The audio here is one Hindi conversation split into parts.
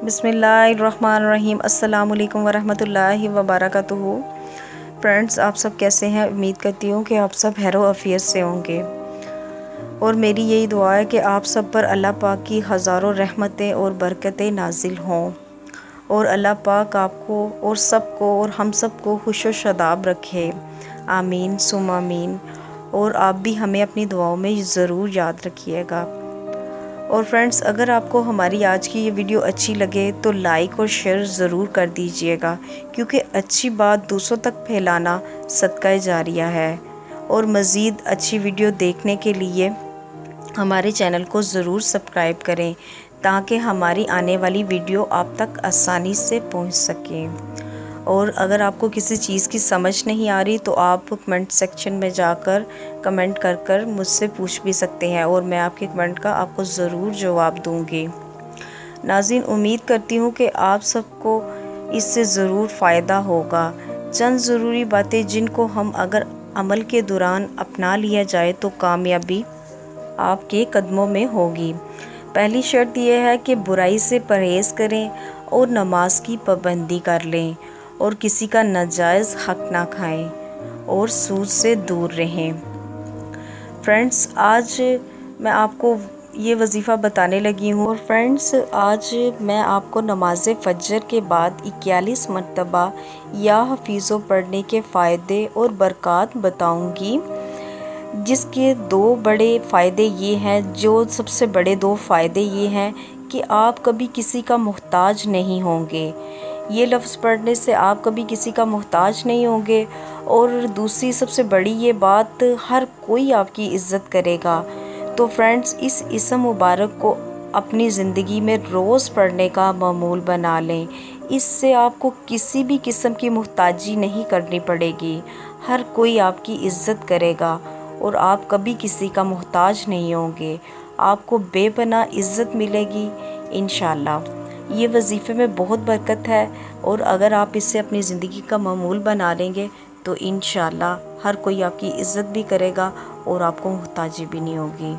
बिस्मिल्लाहिर्रहमानिर्रहीम। अस्सलामुअलैकुम वरहमतुल्लाहि वबरकातुहू। फ्रेंड्स, आप सब कैसे हैं? उम्मीद करती हूँ कि आप सब खैर आफियत से होंगे और मेरी यही दुआ है कि आप सब पर अल्लाह पाक की हज़ारों रहमतें और बरकतें नाजिल हों और अल्लाह पाक आपको और सबको और हम सबको खुश व शादाब रखे। आमीन सुम आमीन। और आप भी हमें अपनी दुआओं में ज़रूर याद रखिएगा। और फ्रेंड्स, अगर आपको हमारी आज की ये वीडियो अच्छी लगे तो लाइक और शेयर ज़रूर कर दीजिएगा, क्योंकि अच्छी बात दूसरों तक फैलाना सदका जारिया है। और मज़ीद अच्छी वीडियो देखने के लिए हमारे चैनल को ज़रूर सब्सक्राइब करें, ताकि हमारी आने वाली वीडियो आप तक आसानी से पहुंच सके। और अगर आपको किसी चीज़ की समझ नहीं आ रही तो आप कमेंट सेक्शन में जाकर कमेंट कर मुझसे पूछ भी सकते हैं और मैं आपके कमेंट का आपको ज़रूर जवाब दूंगी। नाज़रीन, उम्मीद करती हूँ कि आप सबको इससे ज़रूर फ़ायदा होगा। चंद ज़रूरी बातें जिनको हम अगर अमल के दौरान अपना लिया जाए तो कामयाबी आपके कदमों में होगी। पहली शर्त यह है कि बुराई से परहेज़ करें और नमाज की पाबंदी कर लें और किसी का नाजायज़ हक ना खाएं और सूद से दूर रहें। फ्रेंड्स, आज मैं आपको ये वजीफ़ा बताने लगी हूँ। और फ्रेंड्स, आज मैं आपको नमाज फजर के बाद 41 मरतबा या हफीज़ो पढ़ने के फ़ायदे और बरक़ात बताऊँगी, जिसके दो बड़े फ़ायदे ये हैं। जो सबसे बड़े दो फ़ायदे ये हैं कि आप कभी किसी का मोहताज नहीं होंगे। ये लफ्ज़ पढ़ने से आप कभी किसी का मोहताज नहीं होंगे। और दूसरी सबसे बड़ी ये बात, हर कोई आपकी इज़्ज़त करेगा। तो फ्रेंड्स, इस इसम मुबारक को अपनी ज़िंदगी में रोज़ पढ़ने का मामूल बना लें। इससे आपको किसी भी किस्म की मोहताजी नहीं करनी पड़ेगी। हर कोई आपकी इज़्ज़त करेगा और आप कभी किसी का मोहताज नहीं होंगे। आपको बेपनाह इज़्ज़त मिलेगी इंशाअल्लाह। ये वजीफ़े में बहुत बरकत है और अगर आप इससे अपनी ज़िंदगी का मामूल बना लेंगे तो इंशाअल्लाह हर कोई आपकी इज़्ज़त भी करेगा और आपको मोहताजी भी नहीं होगी।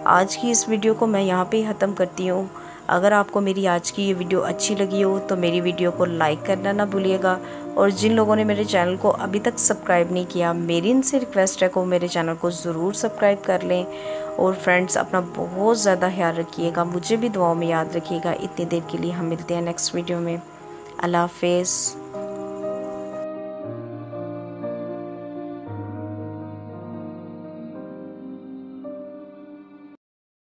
आज की इस वीडियो को मैं यहाँ पे ही ख़त्म करती हूँ। अगर आपको मेरी आज की ये वीडियो अच्छी लगी हो तो मेरी वीडियो को लाइक करना ना भूलिएगा। और जिन लोगों ने मेरे चैनल को अभी तक सब्सक्राइब नहीं किया, मेरी इनसे रिक्वेस्ट है कि वो मेरे चैनल को ज़रूर सब्सक्राइब कर लें। और फ्रेंड्स, अपना बहुत ज़्यादा ख्याल रखिएगा, मुझे भी दुआओं में याद रखिएगा। इतनी देर के लिए हम मिलते हैं नेक्स्ट वीडियो में। अल्लाह हाफ़िज़।